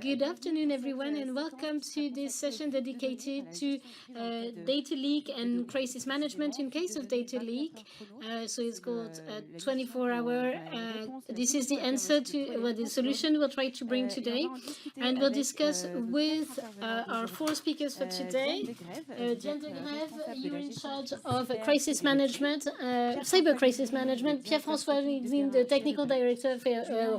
Good afternoon, everyone, and welcome to this session dedicated to data leak and crisis management in case of data leak. So it's called 24-hour. This is the answer to the solution we'll try to bring today. And we'll discuss with our four speakers for today. Diane de Grève, you're in charge of crisis management, cyber crisis management. Pierre-François Rizine, the technical director for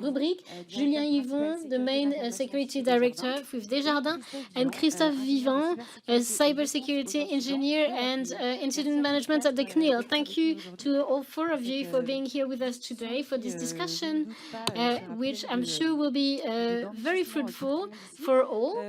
Rubrique. Julien Yvon, the main security director with Desjardins, and Christophe Vivant, a cybersecurity engineer and incident management at the CNIL. Thank you to all four of you for being here with us today for this discussion, which I'm sure will be very fruitful for all.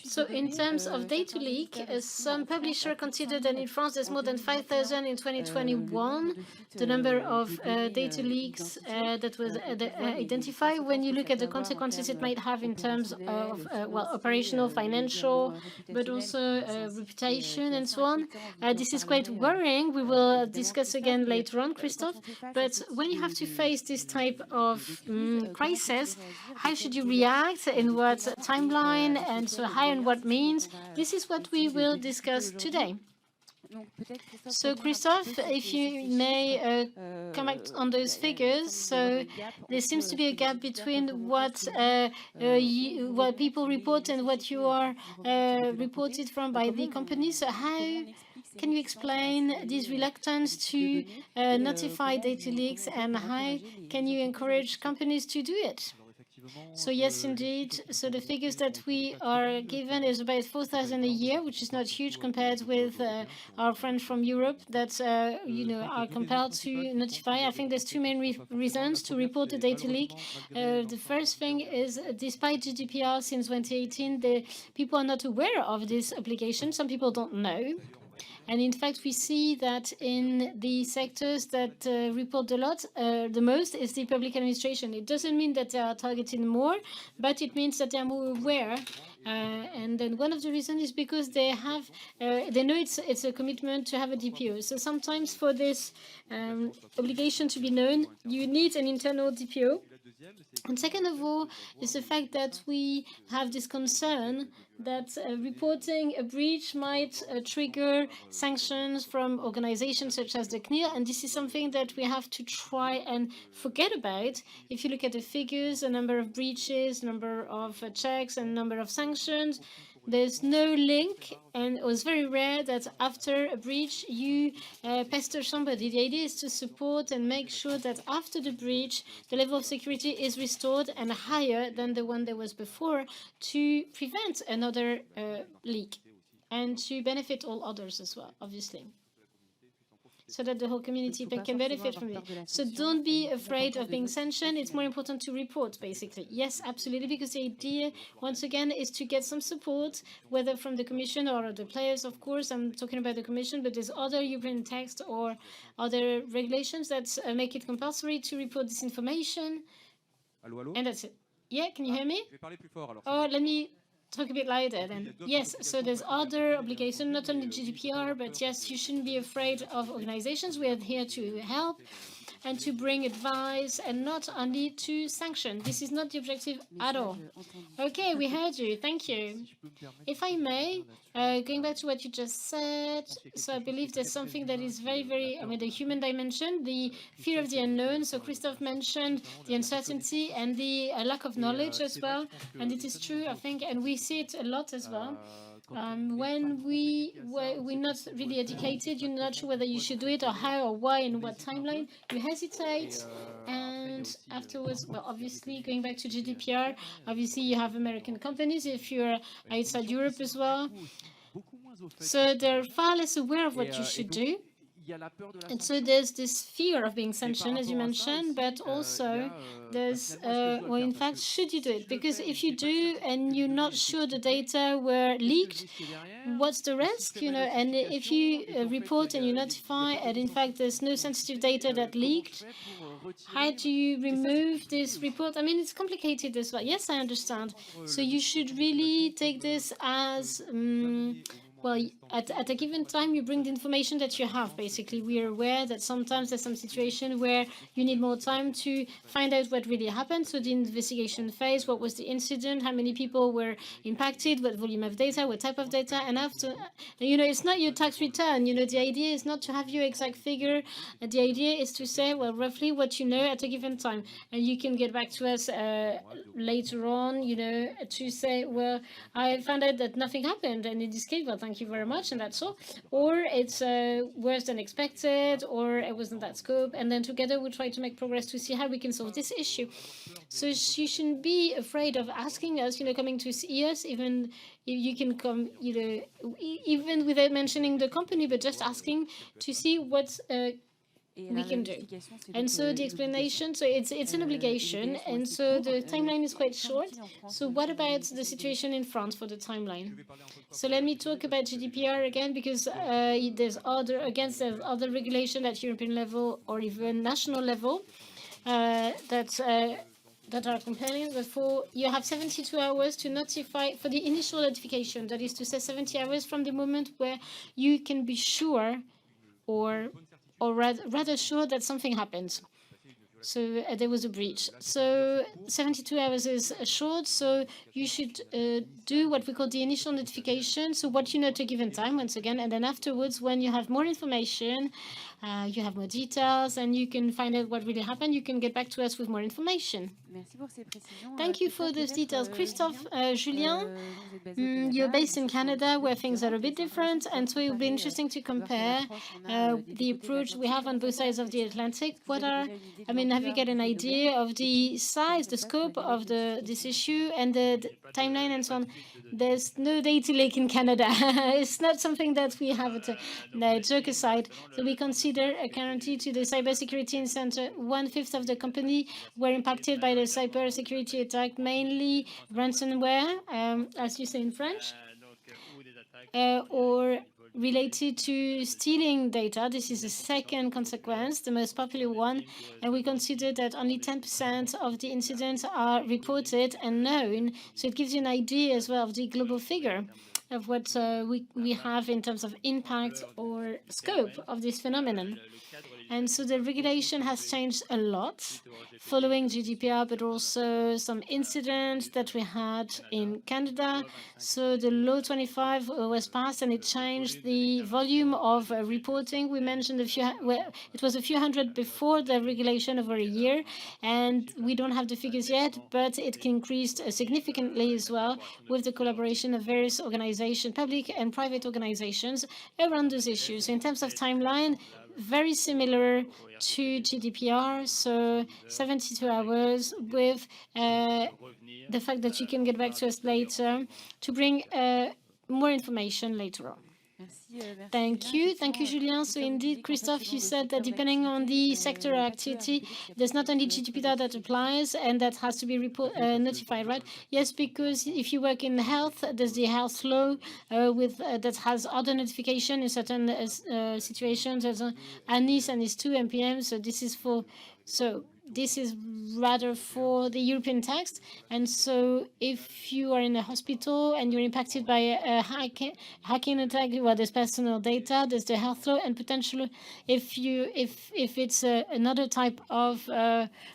So in terms of data leak, some publishers consider that in France there's more than 5,000 in 2021. The number of data leaks that was identified. When you look at the consequences it might have in terms of operational, financial, but also reputation and so on. This is quite worrying. We will discuss again later on, Christophe. But when you have to face this type of crisis, how should you react? In what timeline? And so how and what means? This is what we will discuss today. So Christophe, if you may comment on those figures. So there seems to be a gap between what people report and what you are reported from by the company. So how can you explain this reluctance to notify data leaks, and how can you encourage companies to do it? So yes, indeed. So the figures that we are given is about 4,000 a year, which is not huge compared with our friends from Europe that are compelled to notify. I think there's two main reasons to report a data leak. The first thing is, despite GDPR since 2018, the people are not aware of this obligation. Some people don't know. And in fact, we see that in the sectors that report the most is the public administration. It doesn't mean that they are targeting more, but it means that they are more aware. And then one of the reasons is because they know it's a commitment to have a DPO. So sometimes for this obligation to be known, you need an internal DPO. And second of all is the fact that we have this concern that reporting a breach might trigger sanctions from organizations such as the CNIL, and this is something that we have to try and forget about. If you look at the figures, the number of breaches, number of checks, and number of sanctions, there's no link, and it was very rare that after a breach you pester somebody. The idea is to support and make sure that after the breach the level of security is restored and higher than the one there was before, to prevent another leak and to benefit all others as well, obviously, so that the whole community can benefit from it. So don't be afraid of being sanctioned. It's more important to report, basically. Yes, absolutely, because the idea, once again, is to get some support, whether from the Commission or the players, of course. I'm talking about the Commission, but there's other European text or other regulations that make it compulsory to report this information. Allô, allô? And that's it. Yeah, can you hear me? Oh, let me talk a bit louder then. Yes, so there's other obligations, not only GDPR, but yes, you shouldn't be afraid of organizations. We are here to help and to bring advice and not only to sanction. This is not the objective at all. Okay, we heard you. Thank you. If I may, going back to what you just said, so I believe there's something that is very, very, the human dimension, the fear of the unknown. So Christophe mentioned the uncertainty and the lack of knowledge as well. And it is true, I think, and we see it a lot as well. When we're not really educated, you're not sure whether you should do it or how or why and what timeline, you hesitate, and afterwards, well, obviously, going back to GDPR, obviously you have American companies if you're outside Europe as well, so they're far less aware of what you should do. And so there's this fear of being sanctioned, as you mentioned, but also there's, well, in fact, should you do it? Because if you do and you're not sure the data were leaked, what's the risk? And if you report and you notify, and in fact there's no sensitive data that leaked, how do you remove this report? I mean, it's complicated as well. Yes, I understand. So you should really take this as Well, at a given time, you bring the information that you have, basically. We are aware that sometimes there's some situation where you need more time to find out what really happened. So the investigation phase, what was the incident, how many people were impacted, what volume of data, what type of data. And after, it's not your tax return. The idea is not to have your exact figure. The idea is to say, well, roughly what you know at a given time. And you can get back to us later on, to say, well, I found out that nothing happened. And in this case, well, thank you very much, and that's all. Or it's worse than expected, or it wasn't that scope. And then together we try to make progress to see how we can solve this issue. So you shouldn't be afraid of asking us, coming to see us, even if you can come, even without mentioning the company, but just asking to see what we can do. And so the explanation, so it's an obligation, and so the timeline is quite short. So what about the situation in France for the timeline? So let me talk about GDPR again, because there's other regulation at European level or even national level that are compelling. Therefore, you have 72 hours to notify for the initial notification. That is to say, 70 hours from the moment where you can be sure or rather sure that something happened. So there was a breach. So 72 hours is short, so you should do what we call the initial notification. So what you know at a given time, once again, and then afterwards, when you have more information, you have more details, and you can find out what really happened, you can get back to us with more information. Thank you for those details. Christophe, Julien, you're based in Canada, where things are a bit different, and so it will be interesting to compare the approach we have on both sides of the Atlantic. Have you got an idea of the size, the scope of this issue and the timeline and so on? There's no data lake in Canada. It's not something that we have. No, joke aside. So we consider a guarantee to the cybersecurity center. 1/5 of the company were impacted by the cybersecurity attack, mainly ransomware, as you say in French, or related to stealing data. This is the second consequence, the most popular one, and we consider that only 10% of the incidents are reported and known. So it gives you an idea as well of the global figure of what we have in terms of impact or scope of this phenomenon. And so the regulation has changed a lot following GDPR, but also some incidents that we had in Canada. So the law 25 was passed, and it changed the volume of reporting. We mentioned it was a few hundred before the regulation over a year, and we don't have the figures yet, but it increased significantly as well with the collaboration of various organizations, public and private organizations, around those issues. So in terms of timeline, very similar to GDPR, so 72 hours with the fact that you can get back to us later to bring more information later on. Thank you, Julien. So indeed, Christophe, you said that depending on the sector or activity, there's not only GDPR that applies and that has to be notified, right? Yes, because if you work in health, there's the health law that has other notification in certain situations. There's ANIS and NIS 2 MPM. So this is rather for the European text. And so if you are in a hospital and you're impacted by a hacking attack, well, there's personal data, there's the health law, and potentially if it's another type of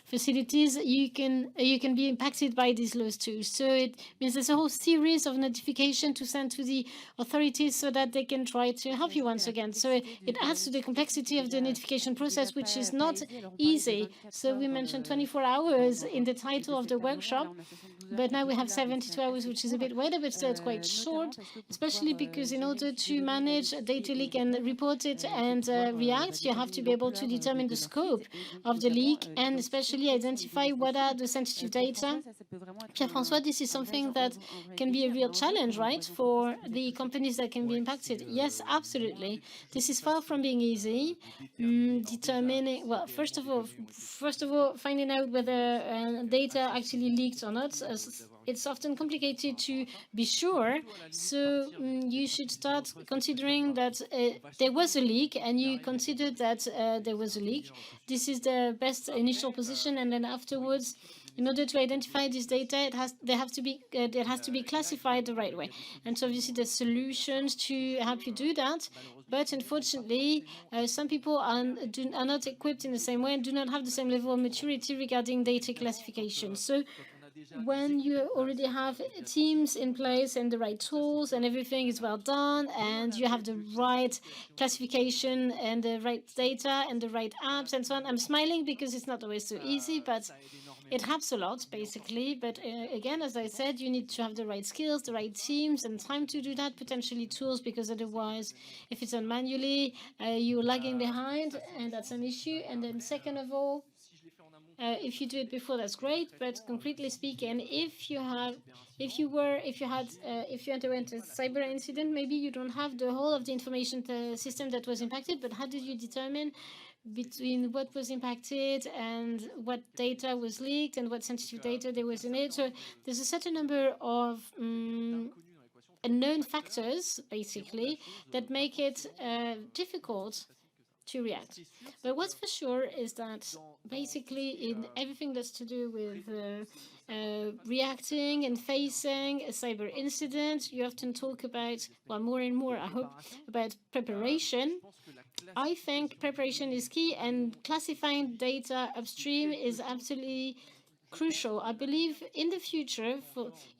facilities, you can be impacted by these laws too. So it means there's a whole series of notification to send to the authorities so that they can try to help you once again. So it adds to the complexity of the notification process, which is not easy. So we mentioned 24 hours in the title of the workshop, but now we have 72 hours, which is a bit wider, but still it's quite short, especially because in order to manage a data leak and report it and react, you have to be able to determine the scope of the leak and especially identify what are the sensitive data. Pierre-François, this is something that can be a real challenge, right, for the companies that can be impacted. Yes, absolutely. This is far from being easy. Determining, well, first of all, finding out whether data actually leaked or not. It's often complicated to be sure. So you should start considering that there was a leak, and you consider that there was a leak. This is the best initial position, and then afterwards, In order to identify this data, it has to be classified the right way. And so obviously there's solutions to help you do that. But unfortunately, some people are not equipped in the same way and do not have the same level of maturity regarding data classification. So when you already have teams in place and the right tools and everything is well done and you have the right classification and the right data and the right apps and so on, I'm smiling because it's not always so easy, but it helps a lot, basically. But again, as I said, you need to have the right skills, the right teams, and time to do that, potentially tools, because otherwise, if it's done manually, you're lagging behind, and that's an issue. And then second of all, if you do it before, that's great. But concretely speaking, if you underwent a cyber incident, maybe you don't have the whole of the information system that was impacted. But how did you determine between what was impacted and what data was leaked and what sensitive data there was in it? So there's a certain number of unknown factors, basically, that make it difficult to react. But what's for sure is that basically in everything that's to do with reacting and facing a cyber incident, you often talk about, well, more and more, I hope, about preparation. I think preparation is key, and classifying data upstream is absolutely crucial. I believe in the future,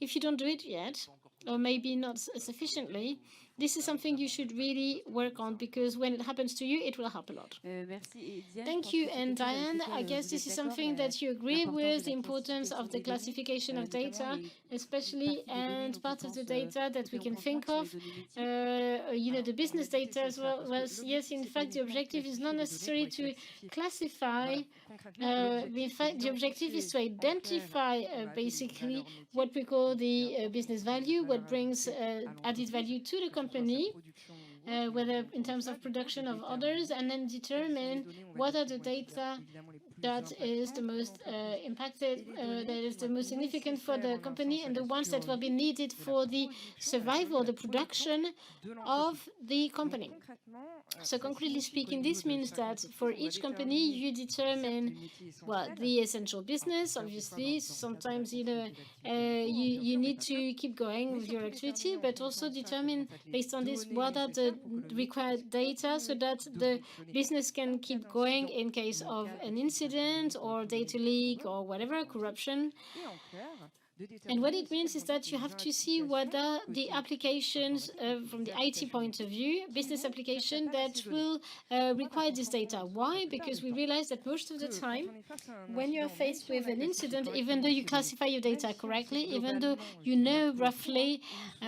if you don't do it yet, or maybe not sufficiently, this is something you should really work on, because when it happens to you, it will help a lot. Thank you. And Diane, I guess this is something that you agree with, the importance of the classification of data, especially, and part of the data that we can think of, the business data as well. Yes, in fact, the objective is not necessarily to classify. In fact, the objective is to identify basically what we call the business value, what brings added value to the company, whether in terms of production of others, and then determine what are the data that is the most impacted, that is the most significant for the company, and the ones that will be needed for the survival, the production of the company. So concretely speaking, this means that for each company, you determine, well, the essential business. Obviously, sometimes you need to keep going with your activity, but also determine based on this what are the required data so that the business can keep going in case of an incident or data leak or whatever, corruption. And what it means is that you have to see whether the applications from the IT point of view, business application that will require this data. Why? Because we realize that most of the time, when you're faced with an incident, even though you classify your data correctly, even though you know roughly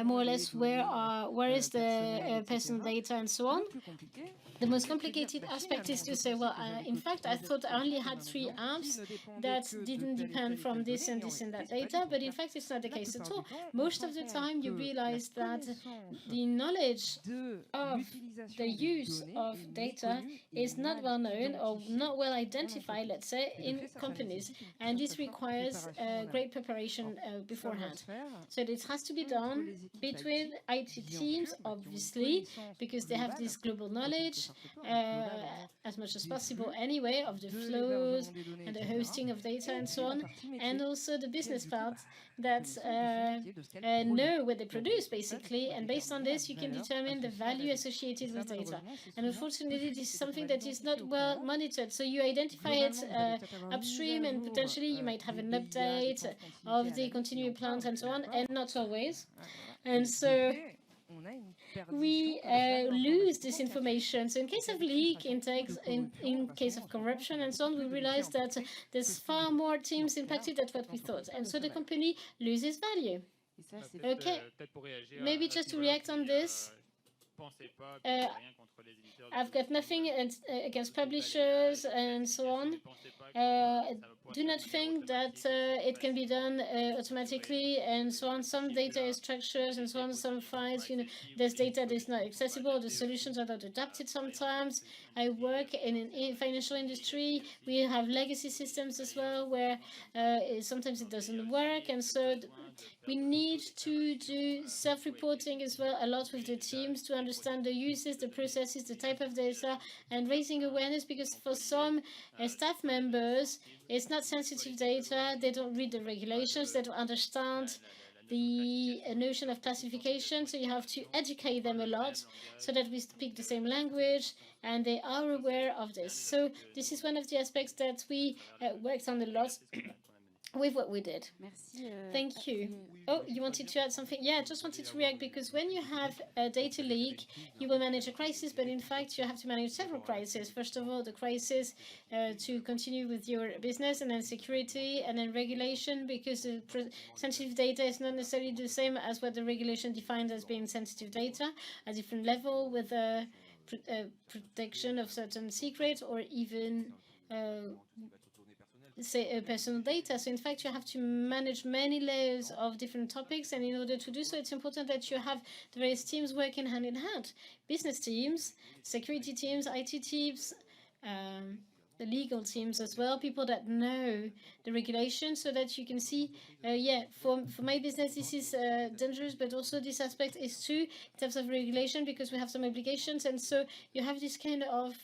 more or less where is the personal data and so on, the most complicated aspect is to say, well, in fact, I thought I only had 3 apps that didn't depend from this and this and that data, but in fact, it's not the case at all. Most of the time, you realize that the knowledge of the use of data is not well known or not well identified, let's say, in companies, and this requires great preparation beforehand. So this has to be done between IT teams, obviously, because they have this global knowledge, as much as possible anyway, of the flows and the hosting of data and so on, and also the business part that know what they produce, basically, and based on this you can determine the value associated with data. And unfortunately, this is something that is not well monitored, so you identify it upstream, and potentially you might have an update of the continuing plans and so on, and not always. And so we lose this information. So in case of leak, in case of corruption and so on, we realize that there's far more teams impacted than what we thought. And so the company loses value. Okay, maybe just to react on this, I've got nothing against publishers and so on. Do not think that it can be done automatically and so on. Some data is structured and so on. Some files, there's data that is not accessible. The solutions are not adapted sometimes. I work in a financial industry. We have legacy systems as well where sometimes it doesn't work. And so we need to do self-reporting as well a lot with the teams to understand the uses, the processes, the type of data, and raising awareness, because for some staff members, It's not sensitive data. They don't read the regulations. They don't understand the notion of classification. So you have to educate them a lot so that we speak the same language and they are aware of this. So this is one of the aspects that we worked on a lot with what we did. Thank you. Oh, you wanted to add something? Yeah, I just wanted to react because when you have a data leak, you will manage a crisis, but in fact, you have to manage several crises. First of all, the crisis to continue with your business, and then security, and then regulation, because sensitive data is not necessarily the same as what the regulation defines as being sensitive data, a different level with protection of certain secrets or even say personal data. So in fact, you have to manage many layers of different topics, and in order to do so, it's important that you have the various teams working hand in hand: business teams, security teams, IT teams, the legal teams as well, people that know the regulation, so that you can see, yeah, for my business, this is dangerous, but also this aspect is true in terms of regulation, because we have some obligations, and so you have this kind of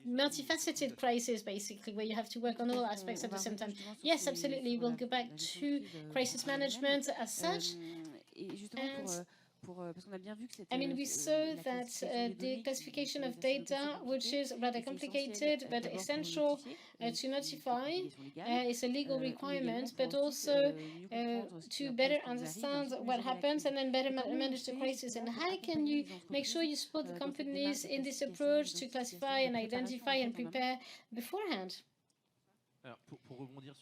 multifaceted crisis, basically, where you have to work on all aspects at the same time. Yes, absolutely. We'll go back to crisis management as such. And I mean, we saw that the classification of data, which is rather complicated but essential to notify, is a legal requirement, but also to better understand what happens and then better manage the crisis. And how can you make sure you support the companies in this approach to classify and identify and prepare beforehand?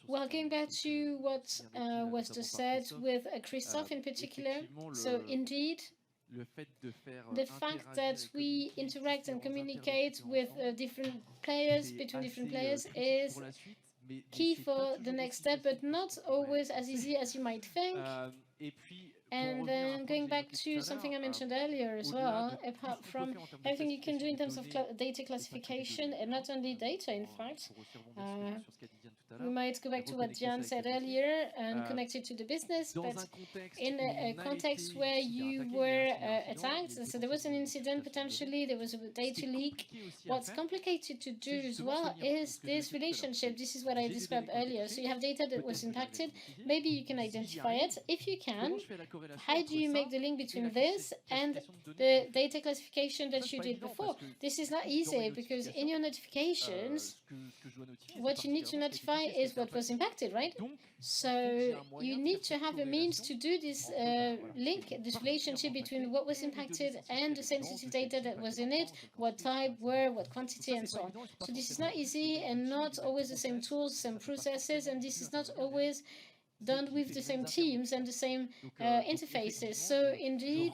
Well, going back to what was just said with Christophe in particular, so indeed, the fact that we interact and communicate with different players, between different players, is key for the next step, but not always as easy as you might think. And then going back to something I mentioned earlier as well, apart from everything you can do in terms of data classification, and not only data, in fact, we might go back to what Diane said earlier and connect it to the business, but in a context where you were attacked, so there was an incident potentially, there was a data leak. What's complicated to do as well is this relationship. This is what I described earlier. So you have data that was impacted. Maybe you can identify it. If you can, how do you make the link between this and the data classification that you did before? This is not easy, because in your notifications, what you need to notify is what was impacted, right? So you need to have a means to do this link, this relationship between what was impacted and the sensitive data that was in it, what type, where, what quantity, and so on. So this is not easy, and not always the same tools, same processes, and this is not always done with the same teams and the same interfaces. So indeed,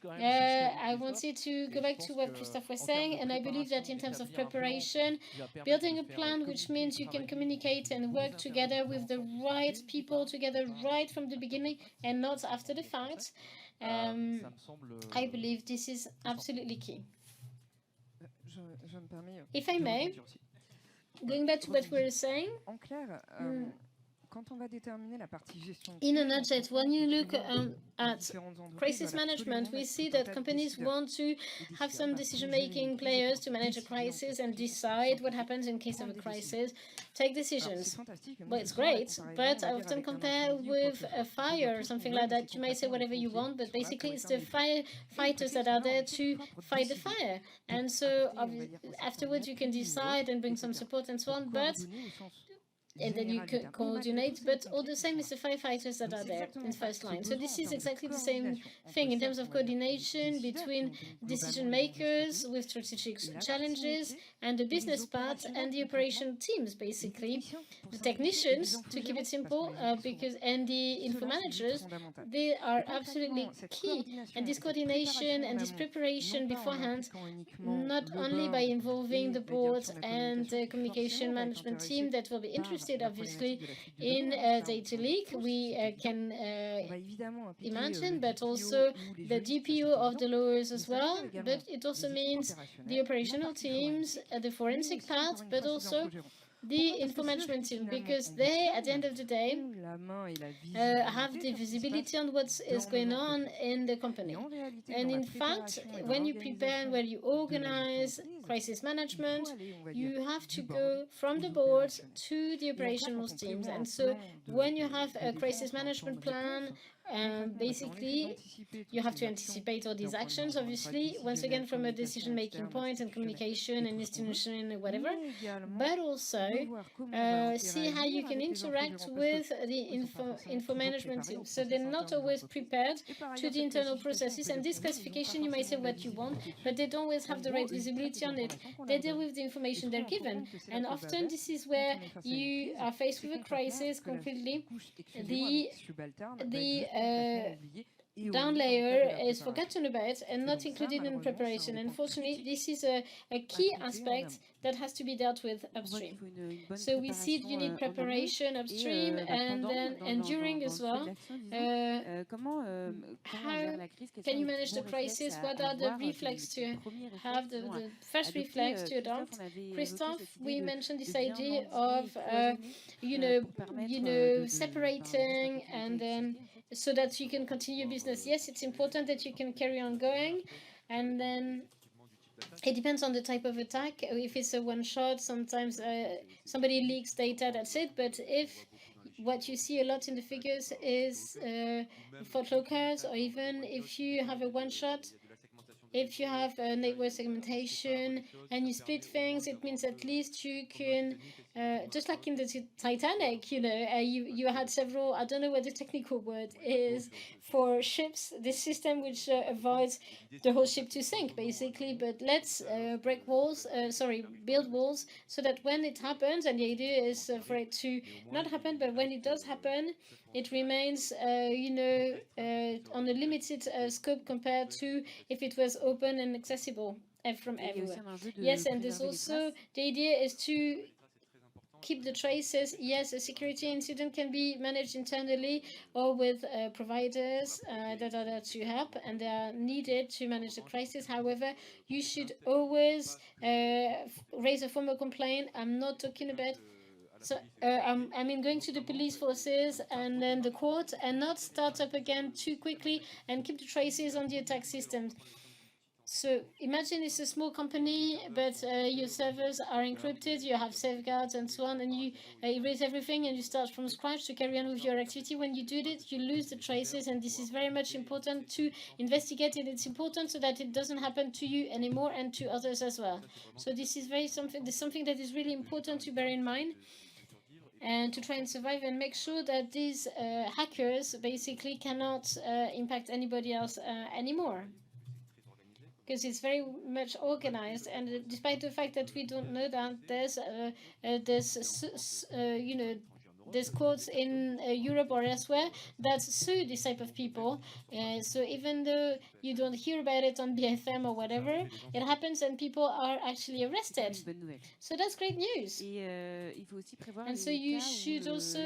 I wanted to go back to what Christophe was saying, and I believe that in terms of preparation, building a plan, which means you can communicate and work together with the right people together right from the beginning and not after the fact, I believe this is absolutely key. If I may, going back to what we were saying, in a nutshell, when you look at crisis management, we see that companies want to have some decision-making players to manage a crisis and decide what happens in case of a crisis, take decisions. Well, it's great, but I often compare with a fire or something like that. You may say whatever you want, but basically it's the firefighters that are there to fight the fire. And so afterwards you can decide and bring some support and so on, and then you could coordinate, but all the same is the firefighters that are there in first line. So this is exactly the same thing in terms of coordination between decision makers with strategic challenges and the business part and the operation teams, basically. The technicians, to keep it simple, and the info managers, they are absolutely key. And this coordination and this preparation beforehand, not only by involving the board and the communication management team that will be interested obviously in data leak, we can imagine, but also the DPO of the lawyers as well. But it also means the operational teams, the forensic part, but also the info management team, because they, at the end of the day, have the visibility on what is going on in the company. And in fact, when you prepare and when you organize crisis management, you have to go from the board to the operational teams. And so when you have a crisis management plan, basically, you have to anticipate all these actions, obviously, once again, from a decision-making point and communication and institution and whatever, but also see how you can interact with the info management team. So they're not always prepared to the internal processes, and this classification, you might say what you want, but they don't always have the right visibility on it. They deal with the information they're given, and often this is where you are faced with a crisis completely. The down layer is forgotten about and not included in preparation. Unfortunately, this is a key aspect that has to be dealt with upstream. So we see you need preparation upstream and during as well. How can you manage the crisis? What are the reflex to have, the first reflex to adopt? Christophe, we mentioned this idea of separating and then so that you can continue business. Yes, it's important that you can carry on going, and then it depends on the type of attack. If it's a one-shot, sometimes somebody leaks data, that's it. But if what you see a lot in the figures is footlockers, or even if you have a one-shot, if you have a network segmentation and you split things, it means at least you can, just like in the Titanic, you had several, I don't know what the technical word is for ships, this system which avoids the whole ship to sink, basically. But let's build walls so that when it happens, and the idea is for it to not happen, but when it does happen, it remains, on a limited scope compared to if it was open and accessible from everywhere. Yes, and there's also, the idea is to keep the traces. Yes, a security incident can be managed internally or with providers that are there to help, and they are needed to manage the crisis. However, you should always raise a formal complaint. I'm not talking about going to the police forces and then the court, and not start up again too quickly and keep the traces on the attack systems. So imagine it's a small company, but your servers are encrypted, you have safeguards and so on, and you erase everything and you start from scratch to carry on with your activity. When you do that, you lose the traces, and this is very much important to investigate it. It's important so that it doesn't happen to you anymore and to others as well. So this is something that is really important to bear in mind, and to try and survive and make sure that these hackers basically cannot impact anybody else anymore. Because it's very much organized, and despite the fact that we don't know that there's courts in Europe or elsewhere that sue this type of people. So even though you don't hear about it on BFM or whatever, it happens and people are actually arrested. So that's great news. And so you should also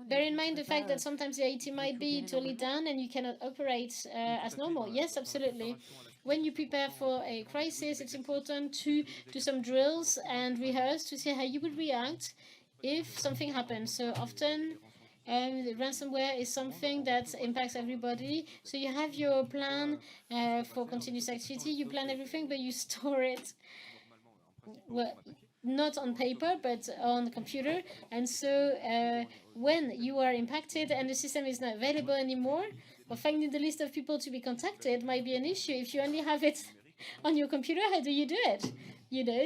bear in mind the fact that sometimes the IT might be totally down and you cannot operate as normal. Yes, absolutely. When you prepare for a crisis, it's important to do some drills and rehearse to see how you would react if something happens. So often the ransomware is something that impacts everybody. So you have your plan for continuous activity, you plan everything, but you store it, well, not on paper, but on the computer. And so when you are impacted and the system is not available anymore, or finding the list of people to be contacted might be an issue. If you only have it on your computer, how do you do it?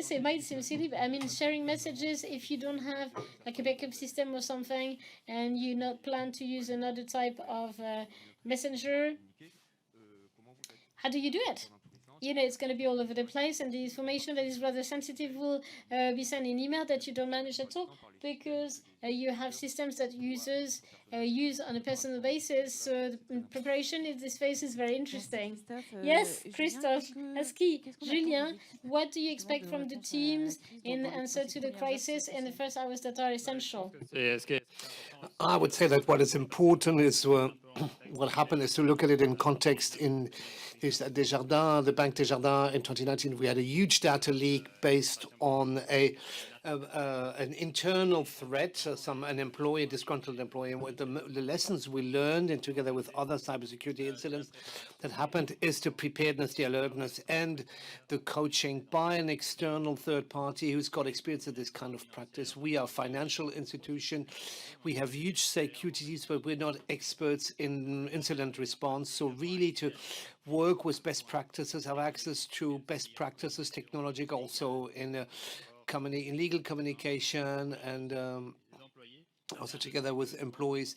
So it might seem silly, but sharing messages, if you don't have like a backup system or something, and you not plan to use another type of messenger, how do you do it? It's going to be all over the place, and the information that is rather sensitive will be sent in email that you don't manage at all, because you have systems that users use on a personal basis. So the preparation in this phase is very interesting. Yes, Christophe, that's key. Julien, what do you expect from the teams in answer to the crisis in the first hours that are essential? I would say that what is important is what happened is to look at it in context. In Desjardins, the Bank Desjardins in 2019, we had a huge data leak based on a an internal threat, an employee, a disgruntled employee. And what the lessons we learned, and together with other cybersecurity incidents that happened, is the preparedness, the alertness, and the coaching by an external third party who's got experience in this kind of practice. We are a financial institution. We have huge securities, but we're not experts in incident response. So really to work with best practices, have access to best practices, technology, also in legal communication, and also together with employees.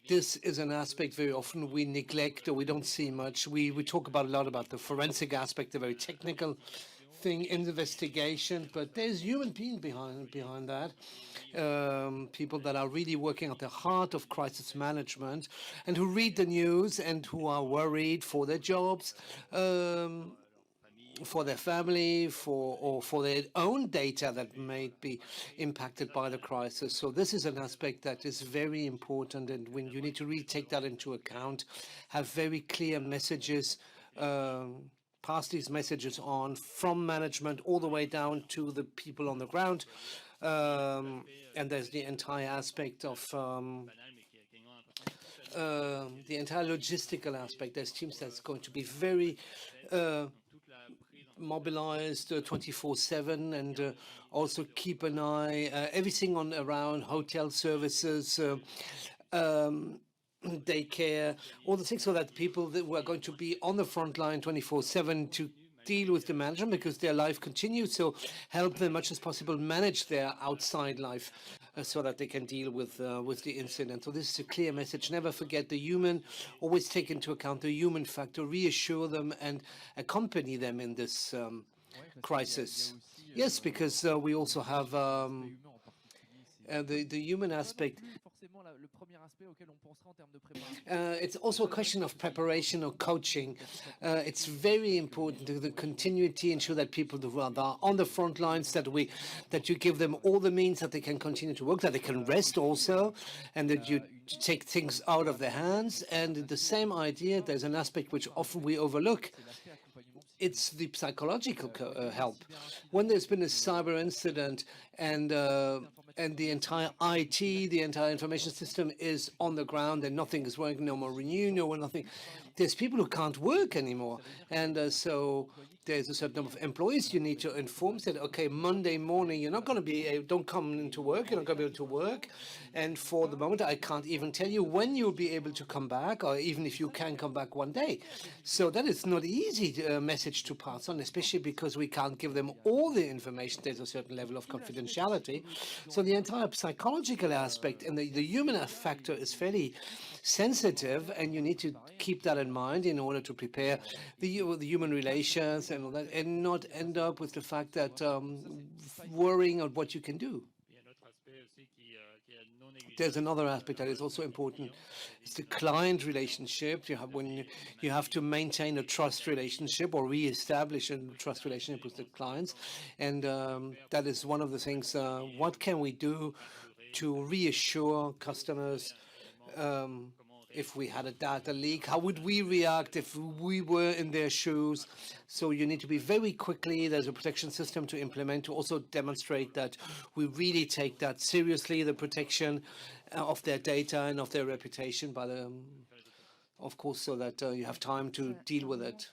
This is an aspect very often we neglect or we don't see much. We talk about a lot about the forensic aspect, the very technical thing in the investigation, but there's human being behind that. People that are really working at the heart of crisis management and who read the news and who are worried for their jobs, for their family, or for their own data that may be impacted by the crisis. So this is an aspect that is very important, and when you need to really take that into account, have very clear messages, pass these messages on from management all the way down to the people on the ground. And there's the entire aspect of the entire logistical aspect. There's teams that's going to be very mobilized 24/7, and also keep an eye everything on around hotel services, daycare, all the things, so that people that were going to be on the front line 24/7 to deal with the management, because their life continues. So help them much as possible manage their outside life, so that they can deal with the incident. So this is a clear message. Never forget the human. Always take into account the human factor. Reassure them and accompany them in this crisis. Yes, because we also have the human aspect. It's also a question of preparation or coaching. It's very important to the continuity, ensure that people who are on the front lines, that you give them all the means that they can continue to work, that they can rest also, and that you take things out of their hands. And the same idea, there's an aspect which often we overlook. It's the psychological help. When there's been a cyber incident and the entire IT, the entire information system is on the ground and nothing is working, no more renew, no more nothing. There's people who can't work anymore. And so there's a certain number of employees you need to inform, that, okay, Monday morning, you're not going to be, don't come into work, you're not going to be able to work. And for the moment, I can't even tell you when you'll be able to come back, or even if you can come back one day. So that is not easy message to pass on, especially because we can't give them all the information. There's a certain level of confidentiality. So the entire psychological aspect and the human factor is fairly sensitive, and you need to keep that in mind in order to prepare the human relations and all that, and not end up with the fact that worrying on what you can do. There's another aspect that is also important. It's the client relationship. When you have to maintain a trust relationship or re-establish a trust relationship with the clients, and that is one of the things. What can we do to reassure customers? If we had a data leak, how would we react if we were in their shoes? So you need to be very quickly. There's a protection system to implement to also demonstrate that we really take that seriously, the protection of their data and of their reputation, by the, of course, so that you have time to deal with it.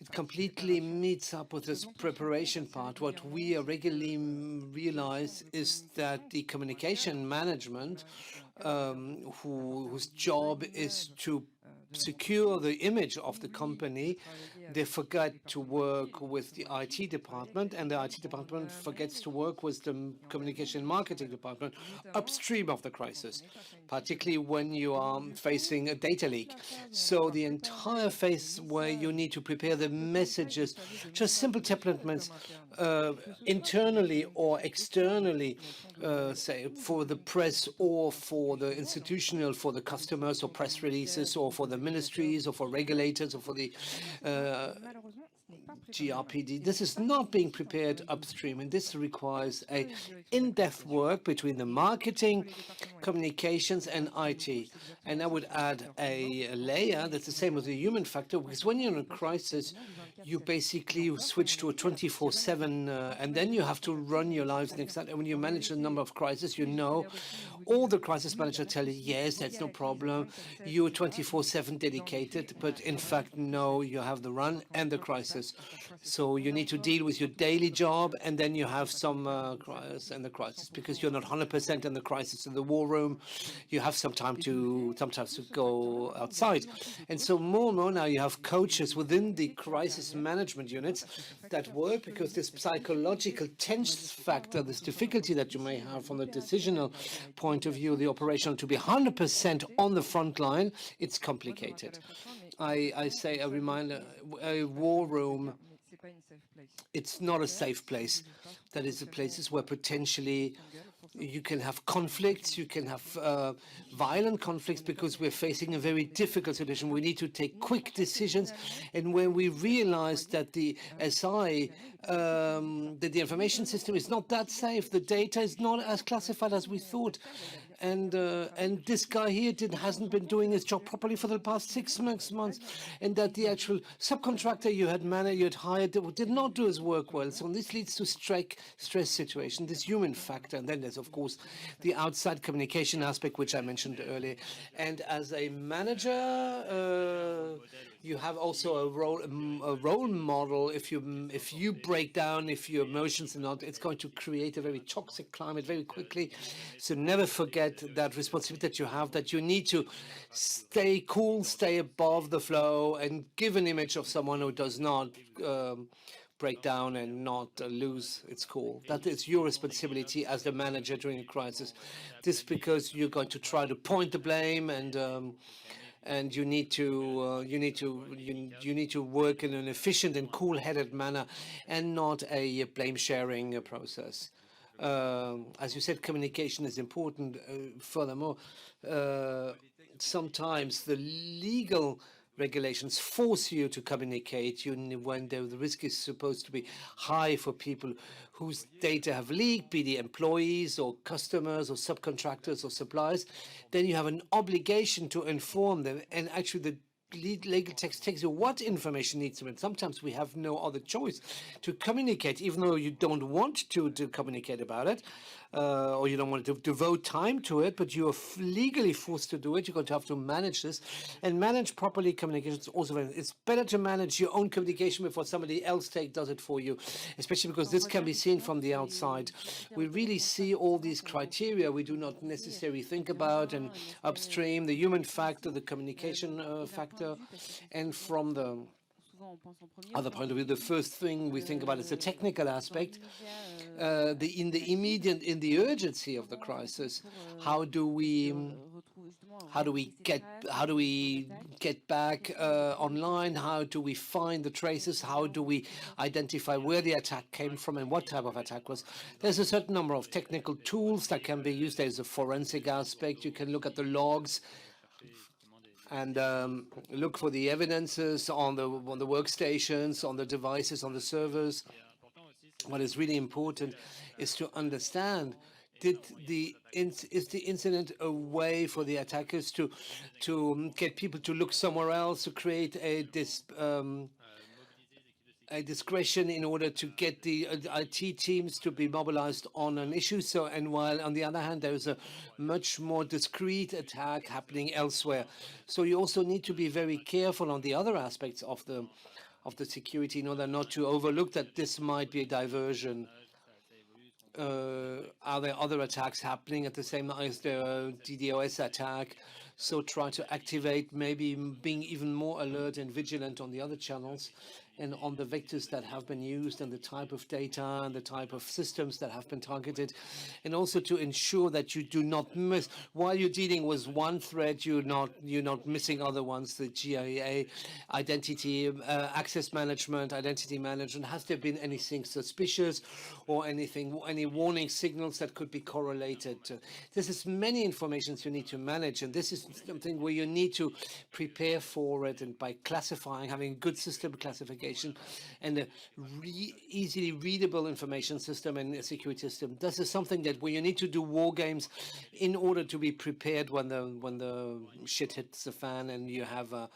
It completely meets up with this preparation part. What we regularly realize is that the communication management, whose job is to secure the image of the company, they forget to work with the IT department, and the IT department forgets to work with the communication marketing department upstream of the crisis, particularly when you are facing a data leak. So the entire phase where you need to prepare the messages, just simple templates, internally or externally, say for the press or for the institutional, for the customers, or press releases, or for the ministries, or for regulators, or for the GRPD. This is not being prepared upstream, and this requires a in-depth work between the marketing, communications, and IT. And I would add a layer that's the same as the human factor, because when you're in a crisis, you basically switch to a 24/7, and then you have to run your lives next time. And when you manage a number of crises, you know, all the crisis managers tell you, yes, that's no problem. You're 24/7 dedicated, but in fact, no, you have the run and the crisis. So you need to deal with your daily job, and then you have some crisis and the crisis, because you're not 100% in the crisis in the war room. You have some time to sometimes to go outside. And so more and more now you have coaches within the crisis management units that work, because this psychological tense factor, this difficulty that you may have from the decisional point of view, the operational, to be 100% on the front line, it's complicated. I say a reminder, a war room, it's not a safe place. That is the places where potentially you can have conflicts, you can have violent conflicts, because we're facing a very difficult situation. We need to take quick decisions. And when we realize that the SI, that the information system is not that safe, the data is not as classified as we thought, and this guy here hasn't been doing his job properly for the past 6 months, and that the actual subcontractor you had hired did not do his work well. So this leads to stress situation, this human factor. And then there's, of course, the outside communication aspect, which I mentioned earlier. And as a manager, you have also a role model. If you break down, if your emotions are not, it's going to create a very toxic climate very quickly. So never forget that responsibility that you have, that you need to stay cool, stay above the flow, and give an image of someone who does not break down and not lose its cool. That is your responsibility as the manager during a crisis. This because you're going to try to point the blame, and you need to work in an efficient and cool-headed manner, and not a blame-sharing process. As you said, communication is important. Furthermore, sometimes the legal regulations force you to communicate when the risk is supposed to be high for people whose data have leaked, be the employees or customers or subcontractors or suppliers. Then you have an obligation to inform them, and actually the legal text tells you what information needs to be. Sometimes we have no other choice to communicate, even though you don't want to communicate about it, or you don't want to devote time to it, but you are legally forced to do it. You're going to have to manage this, and manage properly communication is also very. It's better to manage your own communication before somebody else does it for you, especially because this can be seen from the outside. We really see all these criteria we do not necessarily think about, and upstream, the human factor, the communication factor, and from the other point of view, the first thing we think about is the technical aspect, in the urgency of the crisis. How do we get back online? How do we find the traces? How do we identify where the attack came from and what type of attack was? There's a certain number of technical tools that can be used. There's a forensic aspect. You can look at the logs and look for the evidences on the workstations, on the devices, on the servers. What is really important is to understand, is the incident a way for the attackers to get people to look somewhere else, to create a discretion in order to get the IT teams to be mobilized on an issue. So, and while on the other hand, there's a much more discreet attack happening elsewhere. So you also need to be very careful on the other aspects of the security in order not to overlook that this might be a diversion. Are there other attacks happening at the same time as the DDoS attack? So try to activate, maybe being even more alert and vigilant on the other channels and on the vectors that have been used, and the type of data and the type of systems that have been targeted, and also to ensure that you do not miss, while you're dealing with one threat, you're not missing other ones. The GIA, identity access management, identity management. Has there been anything suspicious or any warning signals that could be correlated? This is many informations you need to manage, and this is something where you need to prepare for it, and by classifying, having a good system classification and a easily readable information system and a security system. This is something that where you need to do war games in order to be prepared when the shit hits the fan, and you have a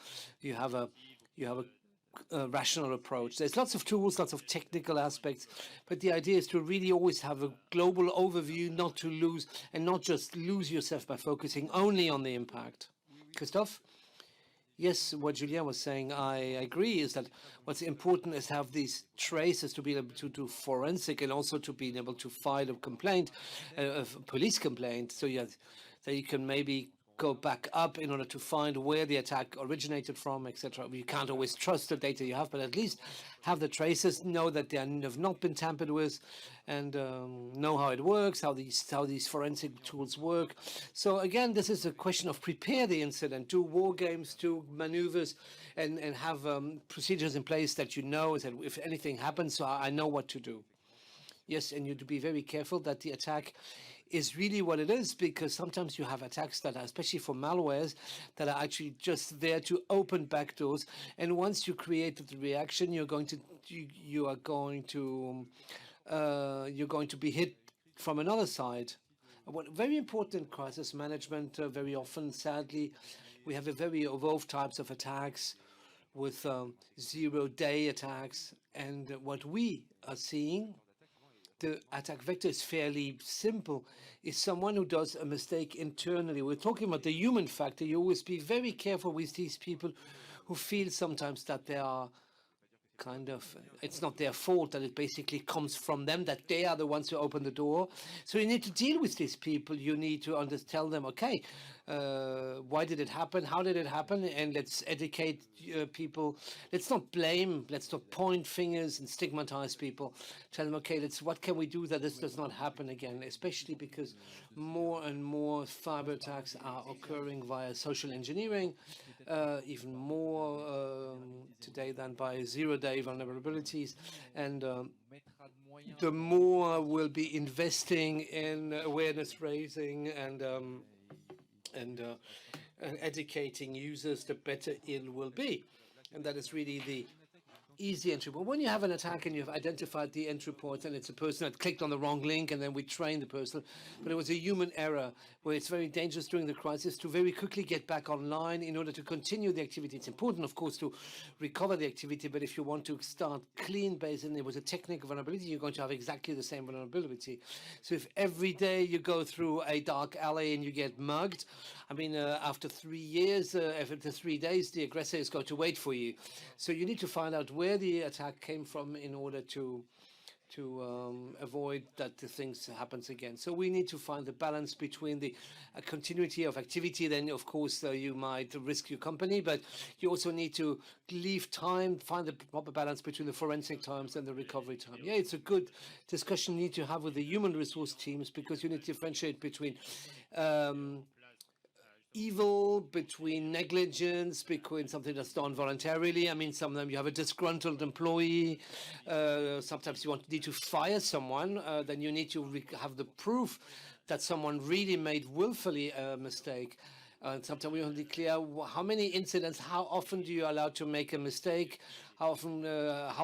rational approach. There's lots of tools, lots of technical aspects, but the idea is to really always have a global overview, not to lose, and not just lose yourself by focusing only on the impact. Christophe? Yes, what Julien was saying, I agree, is that what's important is have these traces to be able to do forensic and also to be able to file a complaint, a police complaint, so you can maybe go back up in order to find where the attack originated from, etc. You can't always trust the data you have, but at least have the traces, know that they have not been tampered with, and know how it works, how these forensic tools work. So again, this is a question of prepare the incident, do war games, do maneuvers, and have procedures in place that you know that if anything happens, so I know what to do. Yes, and you have to be very careful that the attack is really what it is, because sometimes you have attacks that are, especially for malwares, that are actually just there to open backdoors. And once you create the reaction, you're going to be hit from another side. What very important in crisis management, very often, sadly, we have a very evolved types of attacks with zero-day attacks. And what we are seeing, the attack vector is fairly simple. It's someone who does a mistake internally. We're talking about the human factor. You always be very careful with these people who feel sometimes that they are kind of, it's not their fault, that it basically comes from them, that they are the ones who open the door. So you need to deal with these people. You need to tell them, okay, why did it happen? How did it happen? And let's educate people. Let's not blame. Let's not point fingers and stigmatize people. Tell them, okay, what can we do that this does not happen again? Especially because more and more cyber attacks are occurring via social engineering, even more today than by zero-day vulnerabilities. And the more we'll be investing in awareness raising and educating users, the better it will be. And that is really the easy entry point. When you have an attack and you've identified the entry point and it's a person that clicked on the wrong link and then we train the person, but it was a human error, where it's very dangerous during the crisis to very quickly get back online in order to continue the activity. It's important, of course, to recover the activity, but if you want to start clean base and it was a technical vulnerability, you're going to have exactly the same vulnerability. So if every day you go through a dark alley and you get mugged, I mean, after 3 years, after 3 days, the aggressor is going to wait for you. So you need to find out where the attack came from in order to avoid that the things happens again. So we need to find the balance between the continuity of activity. Then, of course, you might risk your company, but you also need to leave time, find the proper balance between the forensic times and the recovery time. Yeah, it's a good discussion you need to have with the human resource teams, because you need to differentiate between evil, between negligence, between something that's done voluntarily. I mean, sometimes you have a disgruntled employee. Sometimes you need to fire someone. Then you need to have the proof that someone really made willfully a mistake. Sometimes we want to declare how many incidents, how often do you allow to make a mistake? How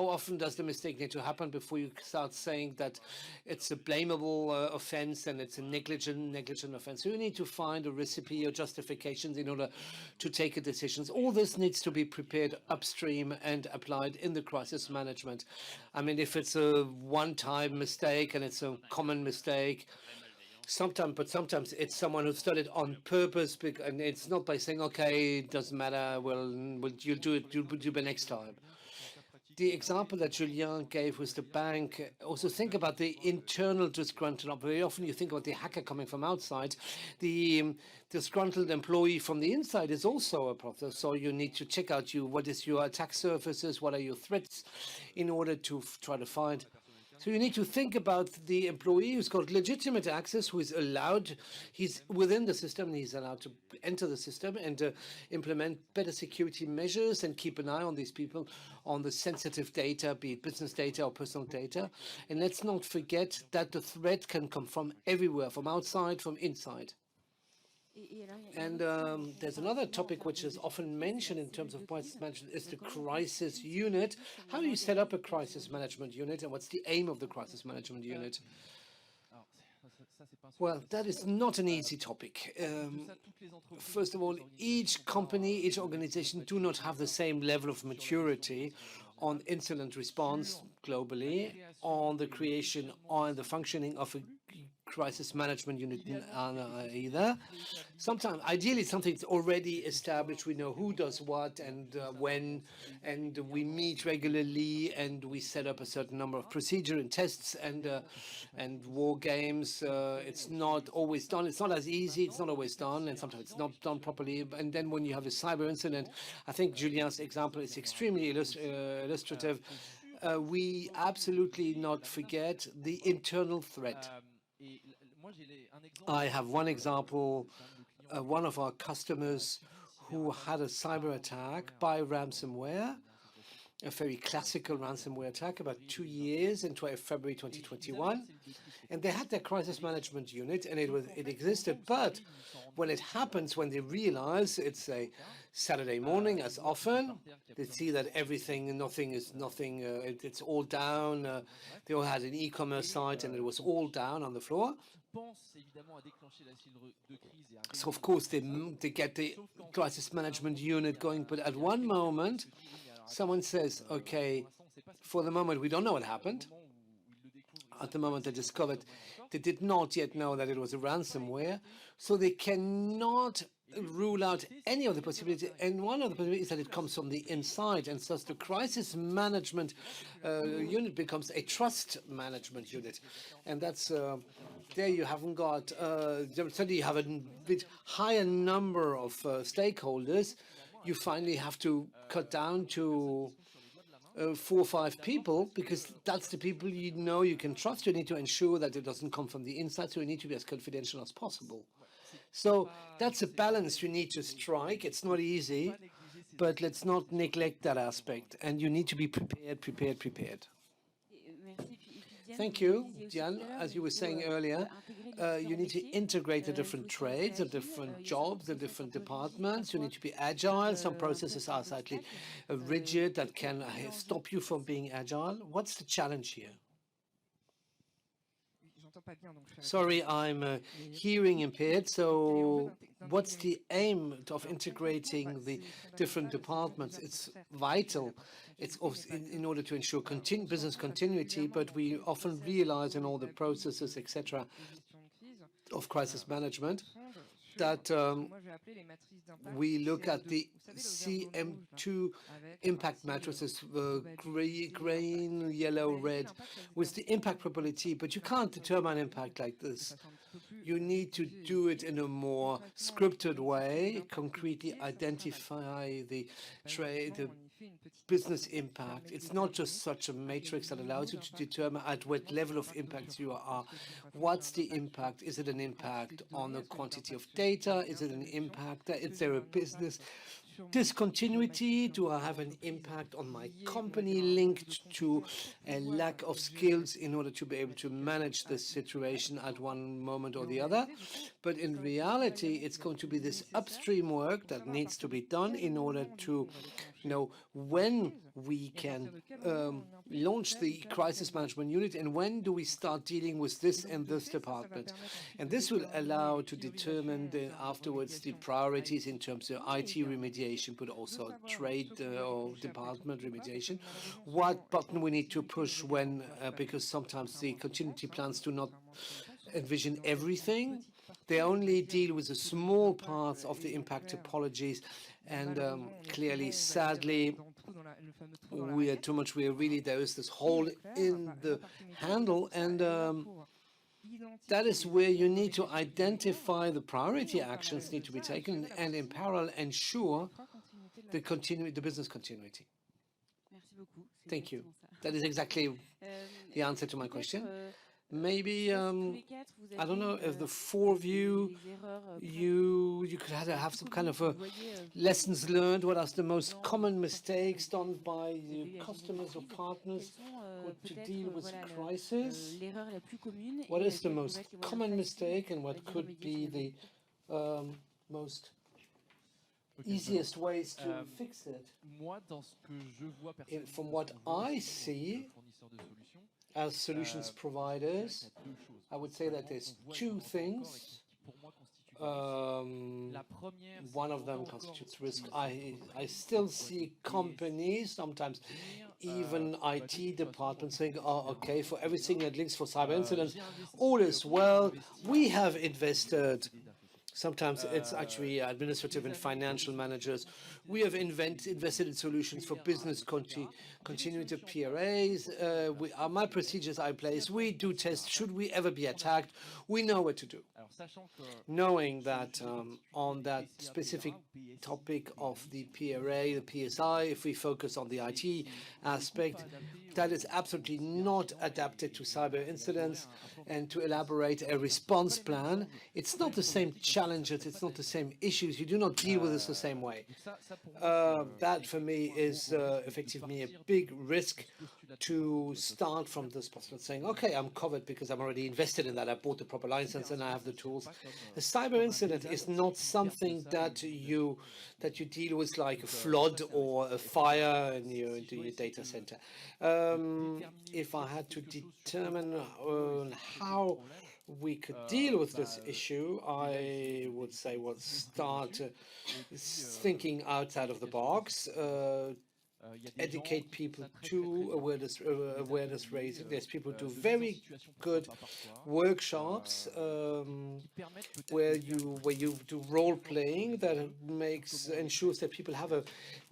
often does the mistake need to happen before you start saying that it's a blamable offense and it's a negligent offense? So you need to find a recipe or justifications in order to take a decisions. All this needs to be prepared upstream and applied in the crisis management. I mean, if it's a one-time mistake and it's a common mistake, sometimes it's someone who's done it on purpose, and it's not by saying, okay, it doesn't matter, well you'll do it, you'll do it next time. The example that Julien gave was the bank. Also think about the internal disgruntled. Very often you think about the hacker coming from outside. The disgruntled employee from the inside is also a problem. So you need to check out what is your attack surfaces, what are your threats, in order to try to find. So you need to think about the employee who's got legitimate access, who is allowed, he's within the system, and he's allowed to enter the system and implement better security measures and keep an eye on these people, on the sensitive data, be it business data or personal data. And let's not forget that the threat can come from everywhere, from outside, from inside. And there's another topic which is often mentioned in terms of crisis management, is the crisis unit. How do you set up a crisis management unit, and what's the aim of the crisis management unit? Well, that is not an easy topic. First of all, each company, each organization do not have the same level of maturity on incident response globally, on the creation, on the functioning of a crisis management unit either. Sometimes, ideally, something's already established. We know who does what and when, and we meet regularly, and we set up a certain number of procedure and tests and war games. It's not always done. It's not as easy. It's not always done, and sometimes it's not done properly. And then when you have a cyber incident, I think Julien's example is extremely illustrative. We absolutely not forget the internal threat. I have one example, one of our customers who had a cyber attack by ransomware, a very classical ransomware attack about 2 years in February 2021. And they had their crisis management unit, and it existed. But when it happens, when they realize it's a Saturday morning, as often, they see that it's all down. They all had an e-commerce site, and it was all down on the floor. So, of course, they get the crisis management unit going. But at one moment, someone says, okay, for the moment, we don't know what happened. At the moment they discovered, they did not yet know that it was a ransomware, so they cannot rule out any of the possibilities. And one of the possibilities is that it comes from the inside, and thus the crisis management unit becomes a trust management unit. And that's, there you haven't got, certainly you have a bit higher number of stakeholders. You finally have to cut down to 4 or 5 people, because that's the people you know you can trust. You need to ensure that it doesn't come from the inside, so you need to be as confidential as possible. So that's a balance you need to strike. It's not easy, but let's not neglect that aspect. And you need to be prepared. Thank you, Diane. As you were saying earlier, you need to integrate the different trades, the different jobs, the different departments. You need to be agile. Some processes are slightly rigid that can stop you from being agile. What's the challenge here? Sorry, I'm hearing impaired. So what's the aim of integrating the different departments? It's vital. It's in order to ensure business continuity, but we often realize in all the processes, etc., of crisis management, that we look at the CM2 impact matrices, green, yellow, red, with the impact probability, but you can't determine impact like this. You need to do it in a more scripted way, concretely identify the trade, the business impact. It's not just such a matrix that allows you to determine at what level of impact you are. What's the impact? Is it an impact on the quantity of data? Is it an impact? Is there a business discontinuity? Do I have an impact on my company linked to a lack of skills in order to be able to manage this situation at one moment or the other? But in reality, it's going to be this upstream work that needs to be done in order to know when we can launch the crisis management unit and when do we start dealing with this and this department. And this will allow to determine afterwards the priorities in terms of IT remediation, but also trade or department remediation. What button we need to push when, because sometimes the continuity plans do not envision everything. They only deal with the small parts of the impact topologies, and clearly, sadly, we are too much. There is this hole in the handle, and that is where you need to identify the priority actions need to be taken, and in parallel ensure the business continuity. Thank you. That is exactly the answer to my question. Maybe, I don't know, if the 4 of you, you could have some kind of lessons learned. What are the most common mistakes done by customers or partners to deal with crisis? What is the most common mistake, and what could be the most easiest ways to fix it? From what I see, As solutions providers, I would say that there's two things. One of them constitutes risk. I still see companies, sometimes even IT departments saying, oh, okay, for everything that links for cyber incidents, all is well. We have invested. Sometimes it's actually administrative and financial managers. We have invested in solutions for business continuity PRAs. My procedures are in place. We do tests. Should we ever be attacked, we know what to do. Knowing that on that specific topic of the PRA, the PSI, if we focus on the IT aspect, that is absolutely not adapted to cyber incidents. And to elaborate a response plan, it's not the same challenges, it's not the same issues. You do not deal with this the same way. That for me is effectively a big risk to start from this possible saying, okay, I'm covered because I'm already invested in that. I bought the proper license and I have the tools. A cyber incident is not something that you deal with like a flood or a fire into your data center. If I had to determine how we could deal with this issue, I would say we'll start thinking outside of the box, educate people to awareness raising. There's people who do very good workshops where you do role playing that ensures that people have a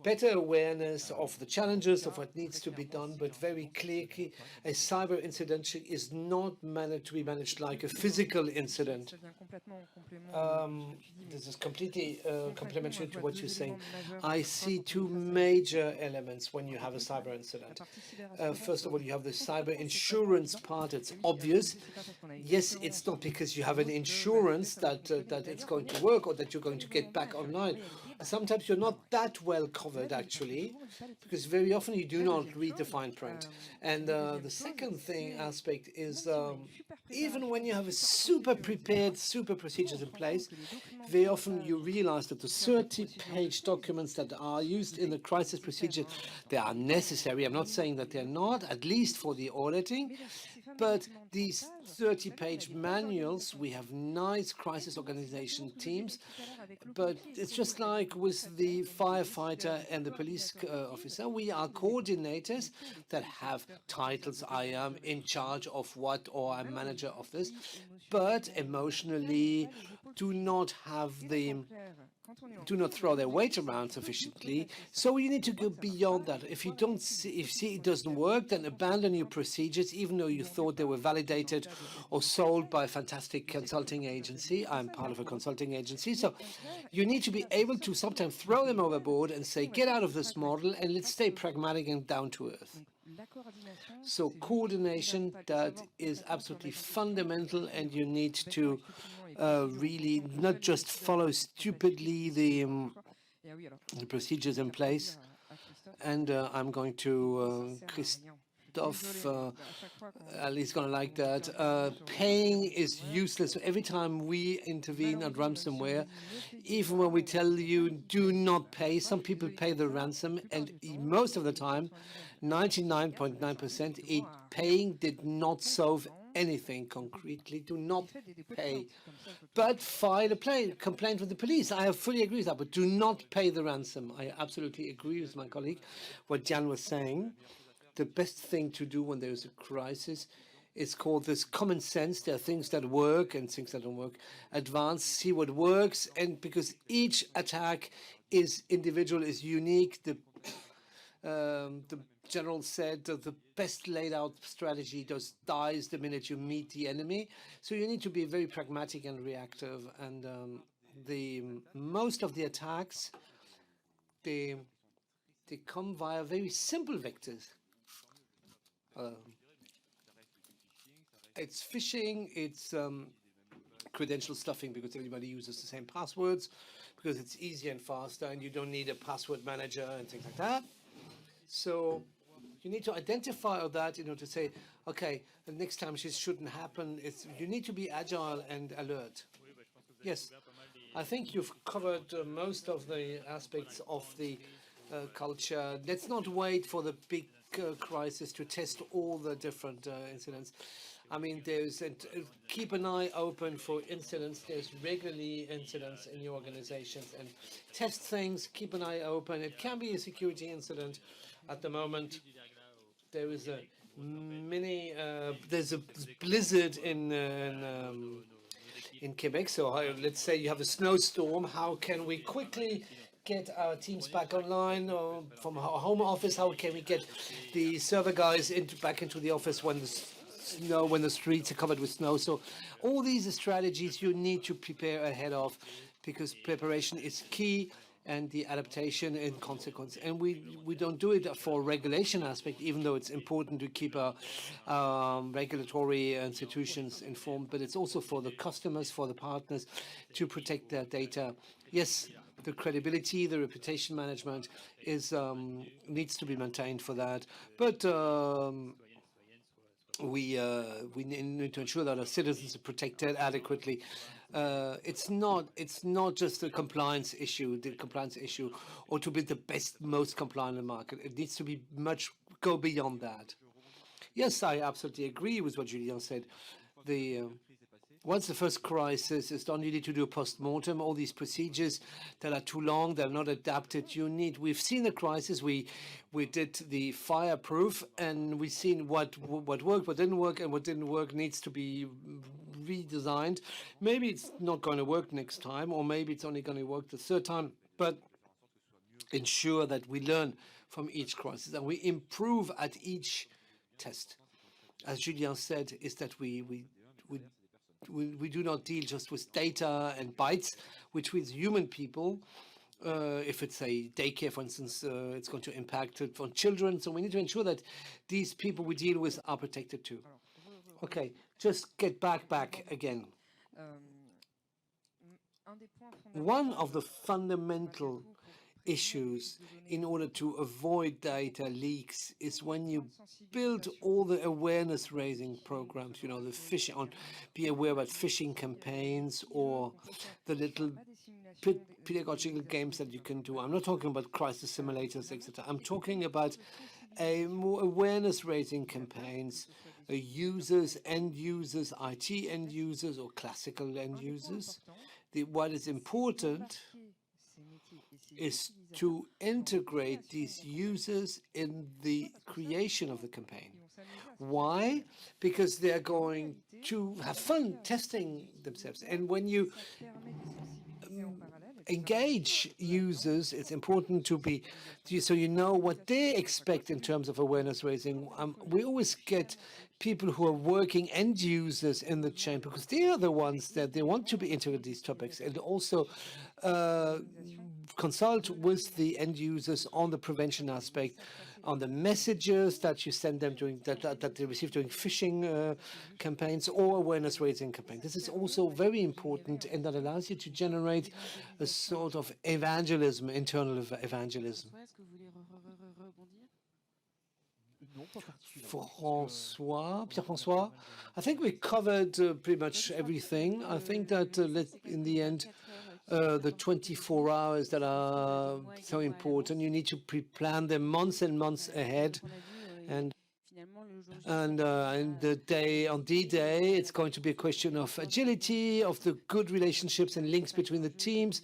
better awareness of the challenges of what needs to be done, but very clearly a cyber incident is not to be managed like a physical incident. This is completely complementary to what you're saying. I see two major elements when you have a cyber incident. First of all, you have the cyber insurance part. It's obvious. Yes, it's not because you have an insurance that it's going to work or that you're going to get back online. Sometimes you're not that well covered, actually, because very often you do not read the fine print. And the second aspect is even when you have a super prepared, super procedures in place, very often you realize that the 30-page documents that are used in the crisis procedure, they are necessary. I'm not saying that they're not, at least for the auditing, but these 30-page manuals, we have nice crisis organization teams, but it's just like with the firefighter and the police officer, we are coordinators that have titles. I am in charge of what, or I'm manager of this, but emotionally do not throw their weight around sufficiently. So you need to go beyond that. If you see it doesn't work, then abandon your procedures, even though you thought they were validated or sold by a fantastic consulting agency. I'm part of a consulting agency. So you need to be able to sometimes throw them overboard and say, get out of this model and let's stay pragmatic and down to earth. So coordination, that is absolutely fundamental, and you need to really not just follow stupidly the procedures in place. And I'm going to Christophe, Ali's going to like that. Paying is useless. So every time we intervene at ransomware, even when we tell you do not pay, some people pay the ransom, and most of the time, 99.9%, paying did not solve anything concretely. Do not pay, but file a complaint with the police. I fully agree with that, but do not pay the ransom. I absolutely agree with my colleague, what Jan was saying. The best thing to do when there's a crisis is called this common sense. There are things that work and things that don't work. Advance, see what works, and because each attack is individual, is unique. The general said that the best laid out strategy just dies the minute you meet the enemy. So you need to be very pragmatic and reactive. And most of the attacks, they come via very simple vectors. It's phishing, it's credential stuffing, because everybody uses the same passwords, because it's easier and faster, and you don't need a password manager and things like that. So you need to identify all that, to say, okay, the next time this shouldn't happen. You need to be agile and alert. Yes, I think you've covered most of the aspects of the culture. Let's not wait for the big crisis to test all the different incidents. I mean, keep an eye open for incidents. There's regularly incidents in your organizations, and test things, keep an eye open. It can be a security incident. At the moment, there is a there's a blizzard in Quebec. So let's say you have a snowstorm. How can we quickly get our teams back online, or from our home office? How can we get the server guys back into the office when the streets are covered with snow? So all these strategies you need to prepare ahead of, because preparation is key, and the adaptation in consequence. And we don't do it for regulation aspect, even though it's important to keep our regulatory institutions informed, but it's also for the customers, for the partners, to protect their data. Yes, the credibility, the reputation management needs to be maintained for that. But we need to ensure that our citizens are protected adequately. It's not just a compliance issue, or to be the best, most compliant in the market. It needs to be go beyond that. Yes, I absolutely agree with what Julien said. Once the first crisis is done, you need to do a post-mortem. All these procedures that are too long, they're not adapted. We've seen the crisis. We did the fireproof, and we've seen what worked, what didn't work, and what didn't work needs to be redesigned. Maybe it's not going to work next time, or maybe it's only going to work the third time. But ensure that we learn from each crisis and we improve at each test. As Julien said, is that we do not deal just with data and bytes, which with human people. If it's a daycare, for instance, it's going to impact it on children. So we need to ensure that these people we deal with are protected too. Okay, just get back again. One of the fundamental issues in order to avoid data leaks is when you build all the awareness raising programs, the phishing, be aware about phishing campaigns, or the little pedagogical games that you can do. I'm not talking about crisis simulators, etc. I'm talking about more awareness raising campaigns, users, end users, IT end users, or classical end users. What is important is to integrate these users in the creation of the campaign. Why? Because they're going to have fun testing themselves. And when you engage users, it's important so you know what they expect in terms of awareness raising. We always get people who are working end users in the chain, because they are the ones that they want to be integrated these topics, and also consult with the end users on the prevention aspect, on the messages that you send them during that they receive during phishing campaigns or awareness raising campaigns. This is also very important, and that allows you to generate a sort of evangelism, internal evangelism. Pierre-François, I think we covered pretty much everything. I think that in the end, the 24 hours that are so important, you need to pre-plan them months and months ahead. And the day on D-Day, it's going to be a question of agility, of the good relationships and links between the teams,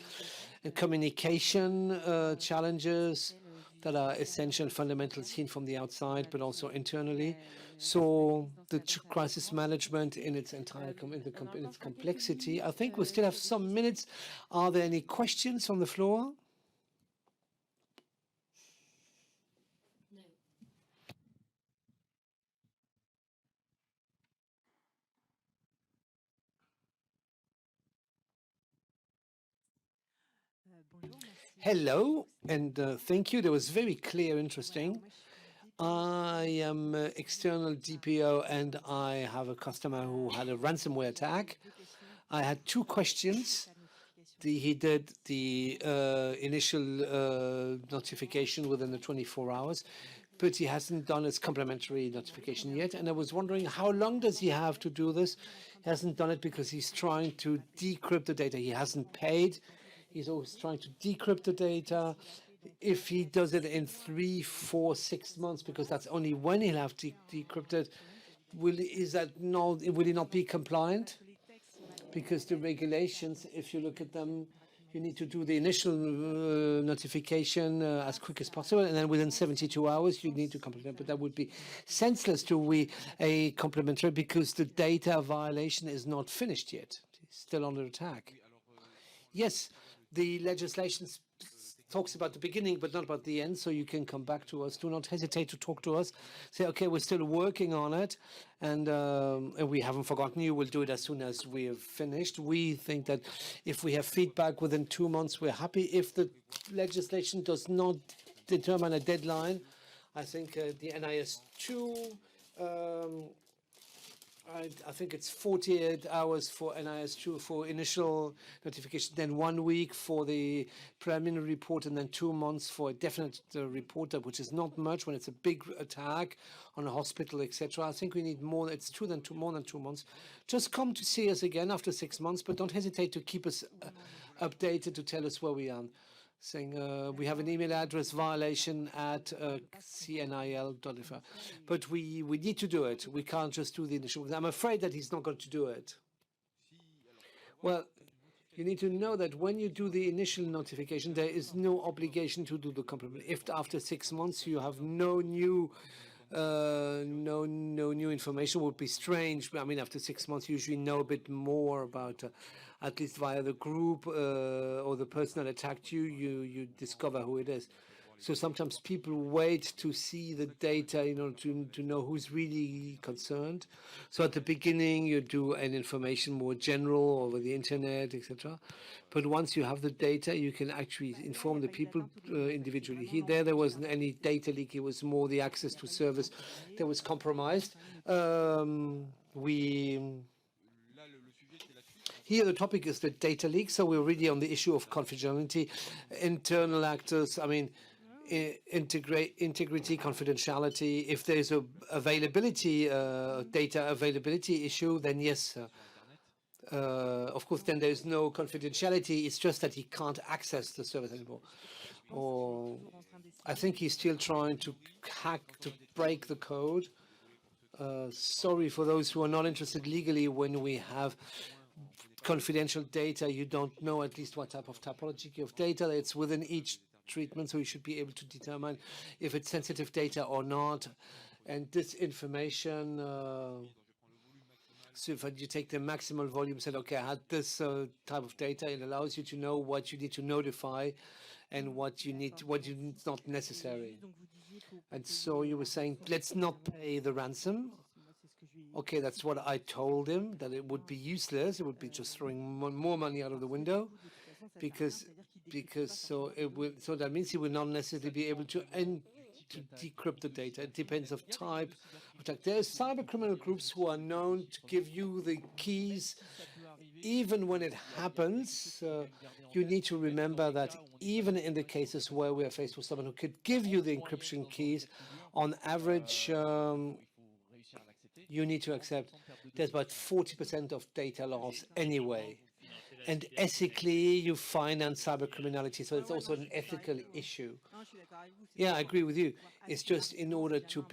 and communication challenges that are essential and fundamental, seen from the outside, but also internally. So the crisis management in its entire in its complexity. I think we still have some minutes. Are there any questions from the floor? Hello, and thank you. That was very clear, interesting. I am external DPO, and I have a customer who had a ransomware attack. I had two questions. He did the initial notification within the 24 hours, but he hasn't done his complementary notification yet. And I was wondering, how long does he have to do this? He hasn't done it because he's trying to decrypt the data. He hasn't paid. He's always trying to decrypt the data. if he does it in 3, 4, 6 months, because that's only when he'll have decrypted, will he not be compliant? Because the regulations, if you look at them, you need to do the initial notification as quick as possible, and then within 72 hours you need to complement. But that would be senseless to a complementary, because the data violation is not finished yet. It's still under attack. Yes, the legislation talks about the beginning, but not about the end, so you can come back to us. Do not hesitate to talk to us. Say, okay, we're still working on it, and we haven't forgotten you. We'll do it as soon as we have finished. We think that if we have feedback within 2 months, we're happy. If the legislation does not determine a deadline, I think the NIS2, I think it's 48 hours for NIS2 for initial notification, then 1 week for the preliminary report, and then 2 months for a definite report, which is not much when it's a big attack on a hospital, etc. I think we need more. It's more than 2 months. Just come to see us again after 6 months, but don't hesitate to keep us updated, to tell us where we are. Saying we have an email address, violation@cnil.fr. But we need to do it. We can't just do the initial. I'm afraid that he's not going to do it. Well, you need to know that when you do the initial notification, there is no obligation to do the complement. If after 6 months you have no new information, would be strange. I mean, after 6 months, you usually know a bit more about, at least via the group or the person that attacked you, you discover who it is. So sometimes people wait to see the data, to know who's really concerned. So at the beginning, you do an information more general over the internet, etc. But once you have the data, you can actually inform the people individually. There wasn't any data leak. It was more the access to service that was compromised. Here, the topic is the data leak. So we're really on the issue of confidentiality, internal actors. I mean, integrity, confidentiality. If there's a data availability issue, then yes, of course, then there's no confidentiality. It's just that he can't access the service anymore. Or I think he's still trying to break the code. Sorry for those who are not interested legally. When we have confidential data, you don't know at least what type of topology of data. It's within each treatment, so you should be able to determine if it's sensitive data or not. And this information, so if you take the maximal volume, said, okay, I had this type of data, it allows you to know what you need to notify and what is not necessary. And so you were saying, let's not pay the ransom. Okay, that's what I told him, that it would be useless. It would be just throwing more money out of the window, because that means he will not necessarily be able to decrypt the data. It depends of type of attack. There are cyber criminal groups who are known to give you the keys even when it happens. You need to remember that even in the cases where we are faced with someone who could give you the encryption keys, on average, you need to accept there's about 40% of data loss anyway. And ethically, you finance cybercriminality, so it's also an ethical issue. Yeah, I agree with you. It's just in order to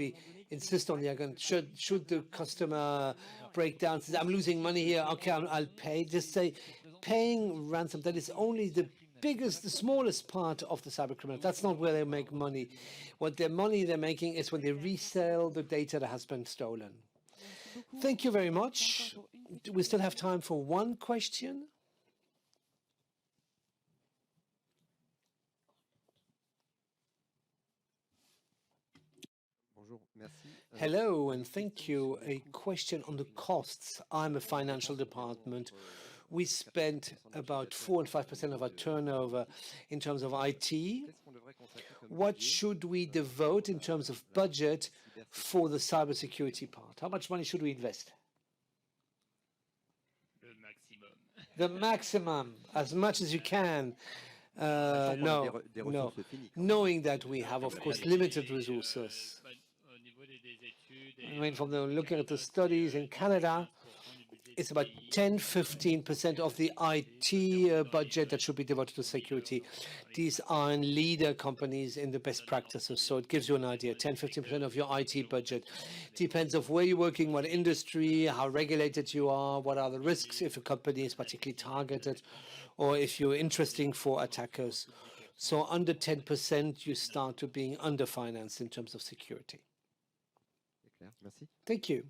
insist on the argument, should the customer break down, says, I'm losing money here, okay, I'll pay. Just say, paying ransom, that is only the smallest part of the cybercriminal. That's not where they make money. What their money they're making is when they resell the data that has been stolen. Thank you very much. Do we still have time for one question? Hello, and thank you. A question on the costs. I'm a financial department. We spent about 4 and 5% of our turnover in terms of IT. What should we devote in terms of budget for the cybersecurity part? How much money should we invest? The maximum, as much as you can. No. Knowing that we have, of course, limited resources. I mean, from looking at the studies in Canada, it's about 10-15% of the IT budget that should be devoted to security. These are in leader companies in the best practices, so it gives you an idea. 10-15% of your IT budget depends of where you're working, what industry, how regulated you are, what are the risks if a company is particularly targeted, or if you're interesting for attackers. So under 10%, you start to being underfinanced in terms of security. Thank you.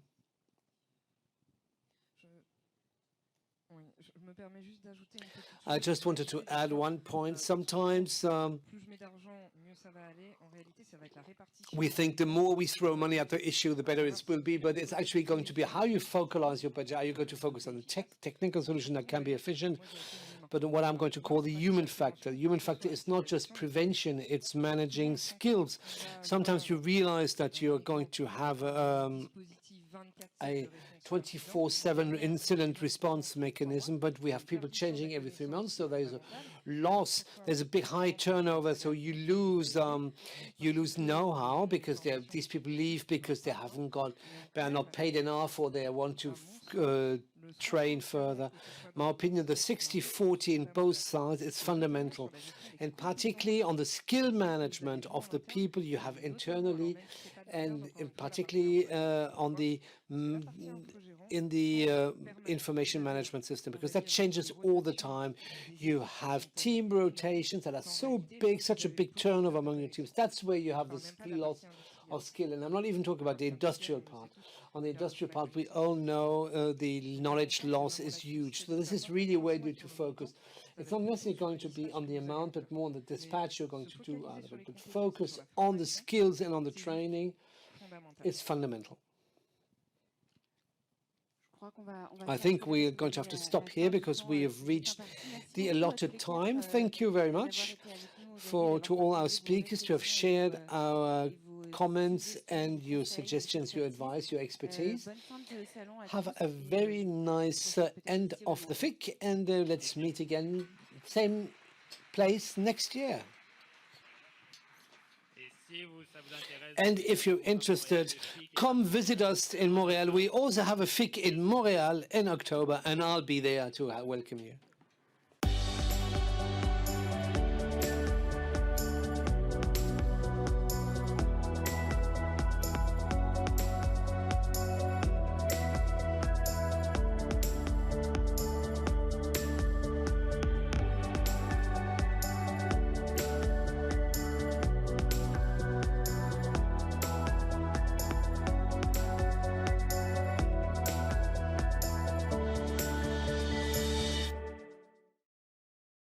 I just wanted to add one point. Sometimes we think the more we throw money at the issue, the better it will be, but it's actually going to be how you focalize your budget. Are you going to focus on the technical solution that can be efficient, but what I'm going to call the human factor? The human factor is not just prevention, it's managing skills. Sometimes you realize that you're going to have a 24/7 incident response mechanism, but we have people changing every 3 months, so there's a loss. There's a big high turnover, so you lose know-how because these people leave because they are not paid enough, or they want to train further. My opinion, the 60-40 in both sides is fundamental, and particularly on the skill management of the people you have internally, and particularly in the information management system, because that changes all the time. You have team rotations that are so big, such a big turnover among your teams. That's where you have the loss of skill. And I'm not even talking about the industrial part. On the industrial part, we all know the knowledge loss is huge. So this is really where you need to focus. It's not necessarily going to be on the amount, but more on the dispatch you're going to do out of it. But focus on the skills and on the training is fundamental. I think we're going to have to stop here because we have reached the allotted time. Thank you very much to all our speakers to have shared our comments and your suggestions, your advice, your expertise. Have a very nice end of the FIC, and let's meet again, same place next year. And if you're interested, come visit us in Montreal. We also have a FIC in Montreal in October, and I'll be there to welcome you.